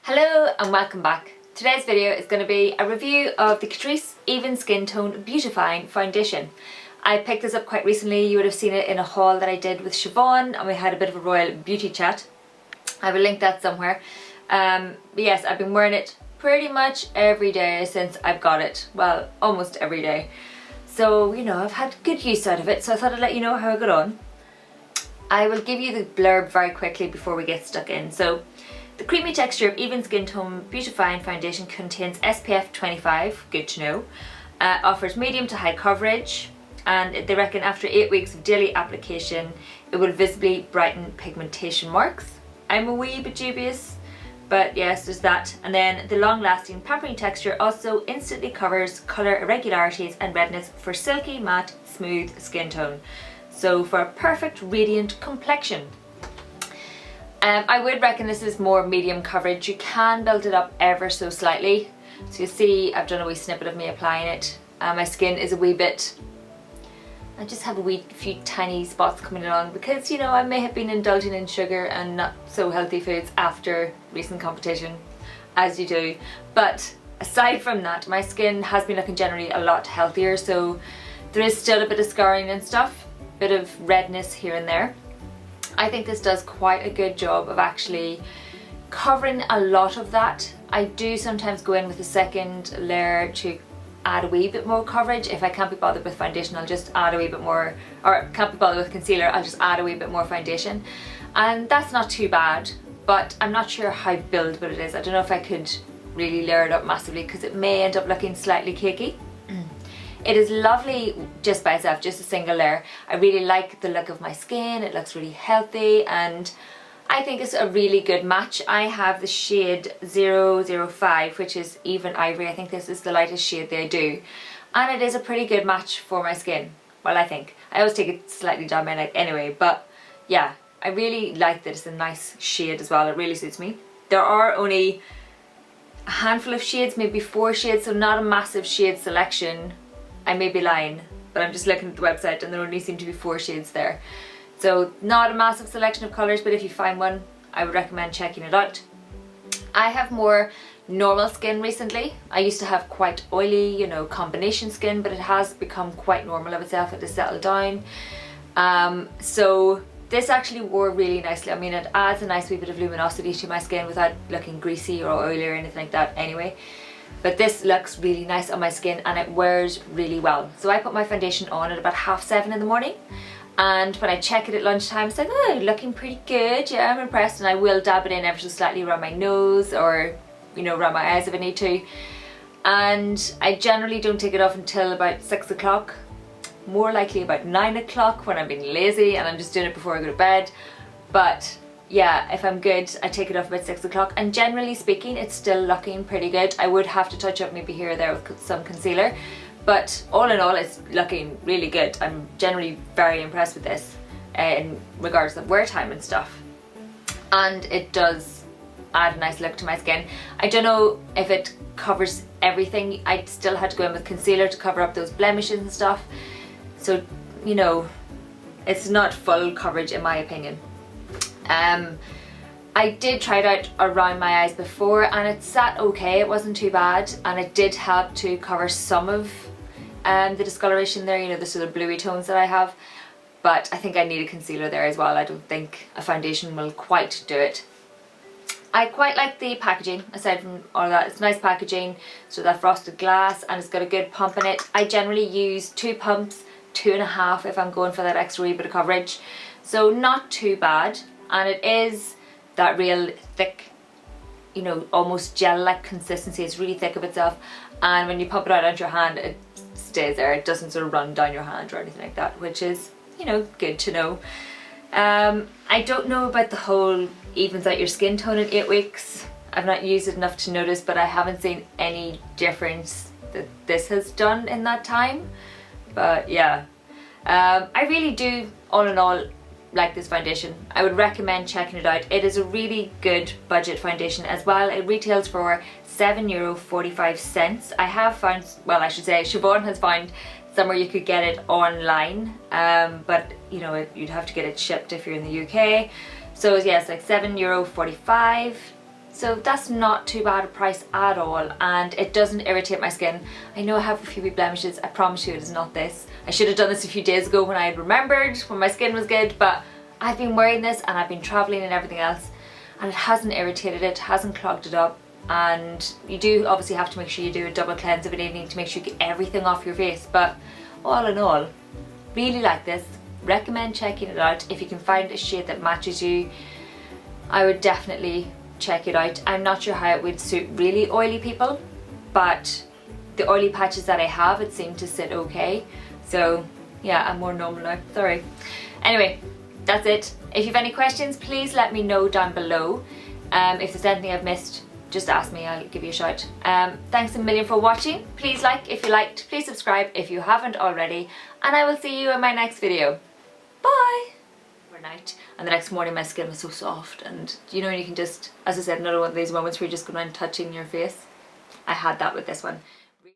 Hello and welcome back. Today's video is going to be a review of the Catrice Even Skin Tone Beautifying Foundation. I picked this up quite recently. You would have seen it in a haul that I did with Siobhan and we had a bit of a royal beauty chat. I will link that somewhere. But yes, I've been wearing it pretty much every day since I've got it. Well, almost every day. So, you know, I've had good use out of it, so I thought I'd let you know how I got on. I will give you the blurb very quickly before we get stuck in. So, the creamy texture of Even Skin Tone Beautifying Foundation contains SPF 25, good to know, offers medium to high coverage, and they reckon after 8 weeks of daily application it will visibly brighten pigmentation marks. I'm a wee bit dubious, but yes, there's that. And then the long lasting pampering texture also instantly covers colour irregularities and redness for silky, matte, smooth skin tone. So for a perfect radiant complexion. I would reckon this is more medium coverage. You can build it up ever so slightly. So you see I've done a wee snippet of me applying it. My skin is a wee bit, I just have a few tiny spots coming along because, you know, I may have been indulging in sugar and not so healthy foods after recent competition, as you do. But aside from that, my skin has been looking generally a lot healthier, so there is still a bit of scarring and stuff, bit of redness here and there. I think this does quite a good job of actually covering a lot of that. I do sometimes go in with a second layer to add a wee bit more coverage. If I can't be bothered with foundation, I'll just add a wee bit more, or can't be bothered with concealer, I'll just add a wee bit more foundation. And that's not too bad, but I'm not sure how buildable it is. I don't know if I could really layer it up massively because it may end up looking slightly cakey. It is lovely just by itself, just a single layer. I really like the look of my skin. It looks really healthy and I think it's a really good match. I have the shade 005, which is Even Ivory. I think this is the lightest shade they do. And it is a pretty good match for my skin. Well, I think. I always take it slightly down my neck anyway, but yeah, I really like that it's a nice shade as well. It really suits me. There are only a handful of shades, maybe 4 shades, so not a massive shade selection. I may be lying, but I'm just looking at the website and there only seem to be 4 shades there. So not a massive selection of colours, but if you find one, I would recommend checking it out. I have more normal skin recently. I used to have quite oily, you know, combination skin, but it has become quite normal of itself. It has settled down. So this actually wore really nicely. I mean, it adds a nice wee bit of luminosity to my skin without looking greasy or oily or anything like that anyway. But this looks really nice on my skin and it wears really well. So I put my foundation on at about 7:30 in the morning, and when I check it at lunchtime it's like, oh, looking pretty good, yeah, I'm impressed. And I will dab it in ever so slightly around my nose or, you know, around my eyes if I need to. And I generally don't take it off until about 6 o'clock, more likely about 9 o'clock when I'm being lazy and I'm just doing it before I go to bed. But yeah, if I'm good, I take it off about 6 o'clock, and generally speaking it's still looking pretty good. I would have to touch up maybe here or there with some concealer, but all in all it's looking really good. I'm generally very impressed with this in regards to wear time and stuff, and it does add a nice look to my skin. I don't know if it covers everything. I still had to go in with concealer to cover up those blemishes and stuff, so you know, it's not full coverage in my opinion. I did try it out around my eyes before and it sat okay, it wasn't too bad, and it did help to cover some of the discoloration there, you know, the sort of bluey tones that I have, but I think I need a concealer there as well. I don't think a foundation will quite do it. I quite like the packaging aside from all that. It's nice packaging, so that frosted glass, and it's got a good pump in it. I generally use 2 pumps, 2.5 if I'm going for that extra wee bit of coverage, so not too bad. And it is that real thick, you know, almost gel-like consistency. It's really thick of itself, and when you pump it out onto your hand it stays there. It doesn't sort of run down your hand or anything like that, which is, you know, good to know. I don't know about the whole evens out your skin tone in 8 weeks. I've not used it enough to notice, but I haven't seen any difference that this has done in that time. But yeah, I really do, all in all, like this foundation. I would recommend checking it out. It is a really good budget foundation as well. It retails for €7.45. I have found, well, I should say Siobhan has found somewhere you could get it online, but you know, you'd have to get it shipped if you're in the UK. So yes, like €7.45. So that's not too bad a price at all, and it doesn't irritate my skin. I know I have a few wee blemishes, I promise you it is not this. I should have done this a few days ago when I had remembered, when my skin was good, but I've been wearing this and I've been travelling and everything else, and it hasn't irritated it, hasn't clogged it up. And you do obviously have to make sure you do a double cleanse of an evening to make sure you get everything off your face, but all in all, really like this. Recommend checking it out. If you can find a shade that matches you, I would definitely check it out. I'm not sure how it would suit really oily people, but the oily patches that I have, it seemed to sit okay. So yeah, I'm more normal now, sorry. Anyway, that's it. If you have any questions, please let me know down below. If there's anything I've missed, just ask me, I'll give you a shout. Thanks a million for watching. Please like if you liked, please subscribe if you haven't already, and I will see you in my next video. Bye! Overnight, and the next morning my skin was so soft, and you know, you can just, as I said, another one of these moments where you're just going around touching your face. I had that with this one.